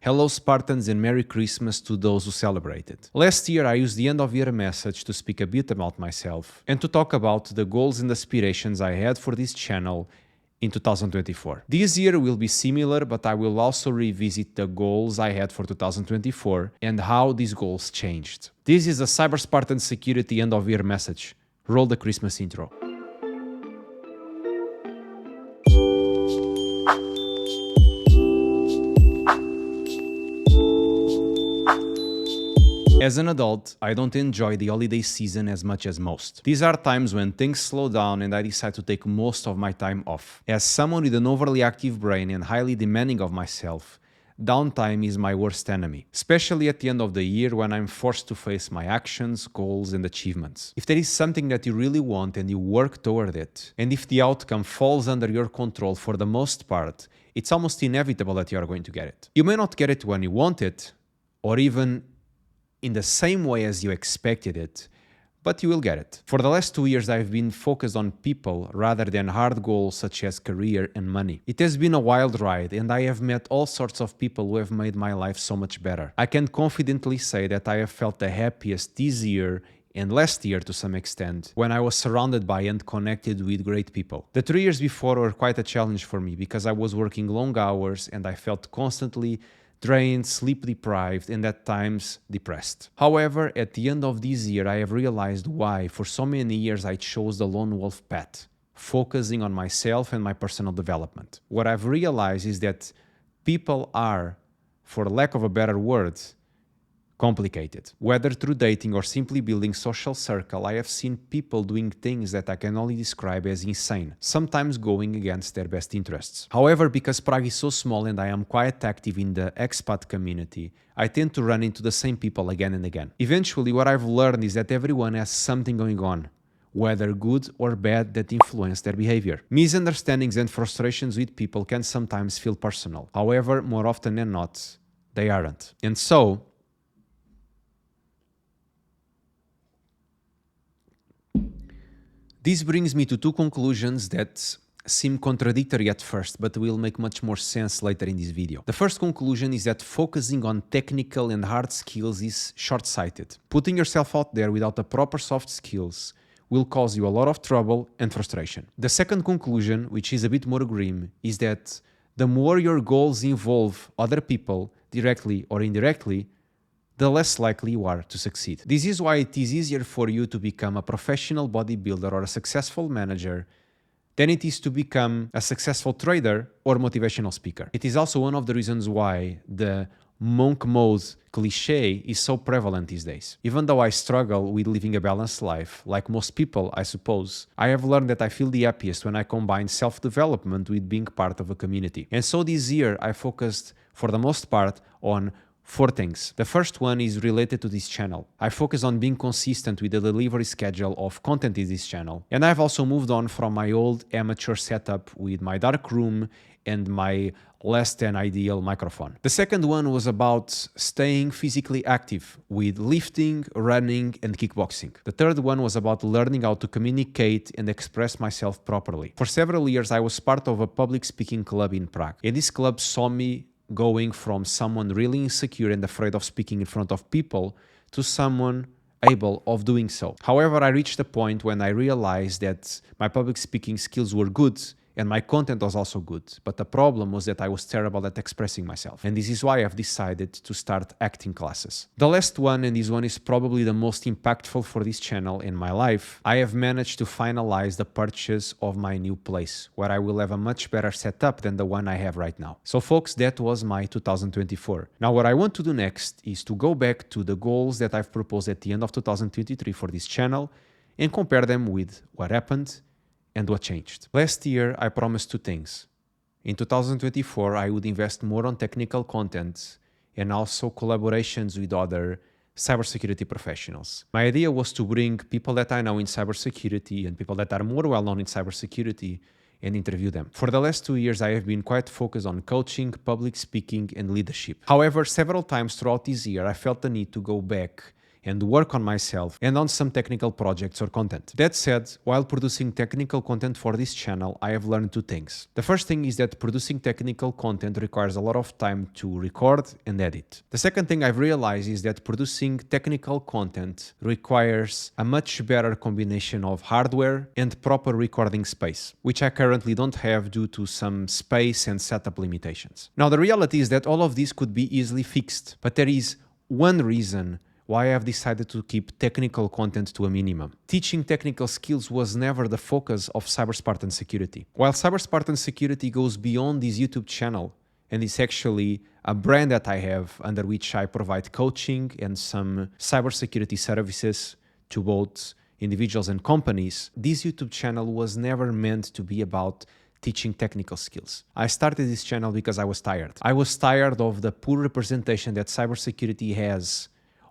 Hello Spartans and Merry Christmas to those who celebrate it. Last year I used the end of year message to speak a bit about myself and to talk about the goals and aspirations I had for this channel in 2024. This year will be similar, but I will also revisit the goals I had for 2024 and how these goals changed. This is a CyberSpartan Security end of year message. Roll the Christmas intro. As an adult, I don't enjoy the holiday season as much as most. These are times when things slow down and I decide to take most of my time off. As someone with an overly active brain and highly demanding of myself, downtime is my worst enemy, especially at the end of the year when I'm forced to face my actions, goals, and achievements. If there is something that you really want and you work toward it, and if the outcome falls under your control for the most part, it's almost inevitable that you are going to get it. You may not get it when you want it, or even in the same way as you expected it, but you will get it. For the last 2 years, I've been focused on people rather than hard goals such as career and money. It has been a wild ride, and I have met all sorts of people who have made my life so much better. I can confidently say that I have felt the happiest this year and last year to some extent, when I was surrounded by and connected with great people. The 3 years before were quite a challenge for me because I was working long hours and I felt constantly drained, sleep deprived, and at times depressed. However, at the end of this year, I have realized why for so many years I chose the lone wolf path, focusing on myself and my personal development. What I've realized is that people are, for lack of a better word, complicated. Whether through dating or simply building social circle, I have seen people doing things that I can only describe as insane, sometimes going against their best interests. However, because Prague is so small and I am quite active in the expat community, I tend to run into the same people again and again. Eventually, what I've learned is that everyone has something going on, whether good or bad, that influence their behavior. Misunderstandings and frustrations with people can sometimes feel personal. However, more often than not, they aren't. And so, this brings me to two conclusions that seem contradictory at first, but will make much more sense later in this video. The first conclusion is that focusing on technical and hard skills is short-sighted. Putting yourself out there without the proper soft skills will cause you a lot of trouble and frustration. The second conclusion, which is a bit more grim, is that the more your goals involve other people, directly or indirectly, the less likely you are to succeed. This is why it is easier for you to become a professional bodybuilder or a successful manager than it is to become a successful trader or motivational speaker. It is also one of the reasons why the monk mode cliche is so prevalent these days. Even though I struggle with living a balanced life, like most people, I suppose, I have learned that I feel the happiest when I combine self-development with being part of a community. And so this year I focused, for the most part, on 4 things. The first one is related to this channel. I focus on being consistent with the delivery schedule of content in this channel. And I've also moved on from my old amateur setup with my dark room and my less than ideal microphone. The second one was about staying physically active with lifting, running, and kickboxing. The third one was about learning how to communicate and express myself properly. For several years, I was part of a public speaking club in Prague. And this club saw me going from someone really insecure and afraid of speaking in front of people to someone able of doing so. However, I reached a point when I realized that my public speaking skills were good and my content was also good, but the problem was that I was terrible at expressing myself. And this is why I've decided to start acting classes. The last one, and this one is probably the most impactful for this channel in my life, I have managed to finalize the purchase of my new place, where I will have a much better setup than the one I have right now. So folks, that was my 2024. Now what I want to do next is to go back to the goals that I've proposed at the end of 2023 for this channel and compare them with what happened and what changed. Last year, I promised 2 things. In 2024, I would invest more on technical content and also collaborations with other cybersecurity professionals. My idea was to bring people that I know in cybersecurity and people that are more well-known in cybersecurity and interview them. For the last 2 years, I have been quite focused on coaching, public speaking, and leadership. However, several times throughout this year, I felt the need to go back and work on myself and on some technical projects or content. That said, while producing technical content for this channel, I have learned two things. The first thing is that producing technical content requires a lot of time to record and edit. The second thing I've realized is that producing technical content requires a much better combination of hardware and proper recording space, which I currently don't have due to some space and setup limitations. Now, the reality is that all of this could be easily fixed, but there is one reason why I have decided to keep technical content to a minimum. Teaching technical skills was never the focus of CyberSpartan Security. While CyberSpartan Security goes beyond this YouTube channel, and it's actually a brand that I have under which I provide coaching and some cybersecurity services to both individuals and companies, this YouTube channel was never meant to be about teaching technical skills. I started this channel because I was tired. I was tired of the poor representation that cybersecurity has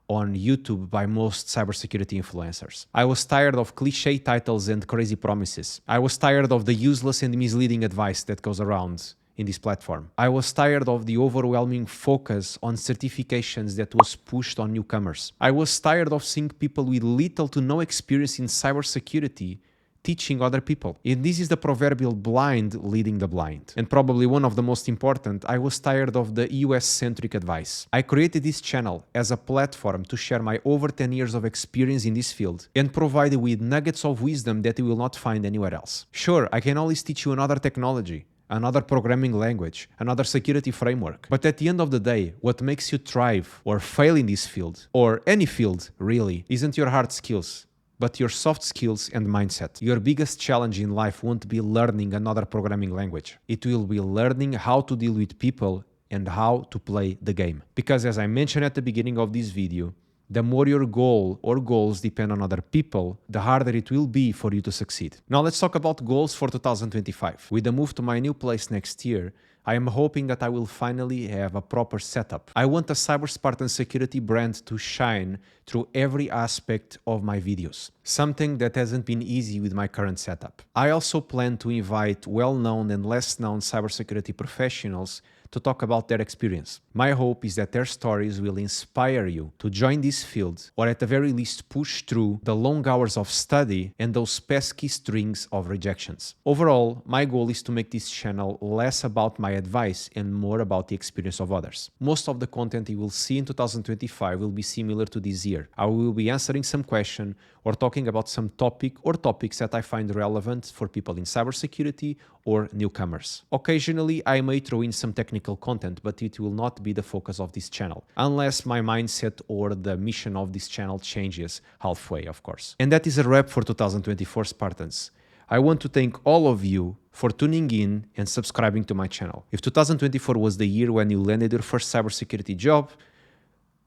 on YouTube by most cybersecurity influencers. I was tired of cliche titles and crazy promises. I was tired of the useless and misleading advice that goes around in this platform. I was tired of the overwhelming focus on certifications that was pushed on newcomers. I was tired of seeing people with little to no experience in cybersecurity teaching other people. And this is the proverbial blind leading the blind. And probably one of the most important, I was tired of the US-centric advice. I created this channel as a platform to share my over 10 years of experience in this field and provide you with nuggets of wisdom that you will not find anywhere else. Sure, I can always teach you another technology, another programming language, another security framework. But at the end of the day, what makes you thrive or fail in this field, or any field really, isn't your hard skills, but your soft skills and mindset. Your biggest challenge in life won't be learning another programming language. It will be learning how to deal with people and how to play the game. Because as I mentioned at the beginning of this video, the more your goal or goals depend on other people, the harder it will be for you to succeed. Now let's talk about goals for 2025. With the move to my new place next year, I am hoping that I will finally have a proper setup. I want a CyberSpartan Security brand to shine through every aspect of my videos, something that hasn't been easy with my current setup. I also plan to invite well-known and less-known cybersecurity professionals to talk about their experience. My hope is that their stories will inspire you to join this field, or at the very least push through the long hours of study and those pesky strings of rejections. Overall, my goal is to make this channel less about my advice and more about the experience of others. Most of the content you will see in 2025 will be similar to this year. I will be answering some question or talking about some topic or topics that I find relevant for people in cybersecurity or newcomers. Occasionally, I may throw in some technical content, but it will not be the focus of this channel, unless my mindset or the mission of this channel changes halfway, of course. And that is a wrap for 2024, Spartans. I want to thank all of you for tuning in and subscribing to my channel. If 2024 was the year when you landed your first cybersecurity job,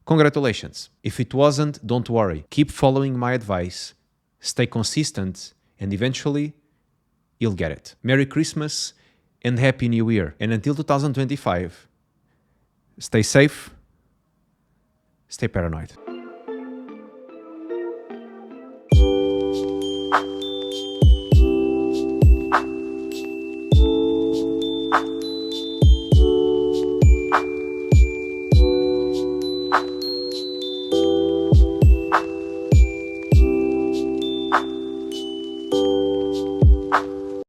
congratulations. If it wasn't, don't worry. Keep following my advice, stay consistent, and eventually, you'll get it. Merry Christmas and Happy New Year. And until 2025, stay safe, stay paranoid.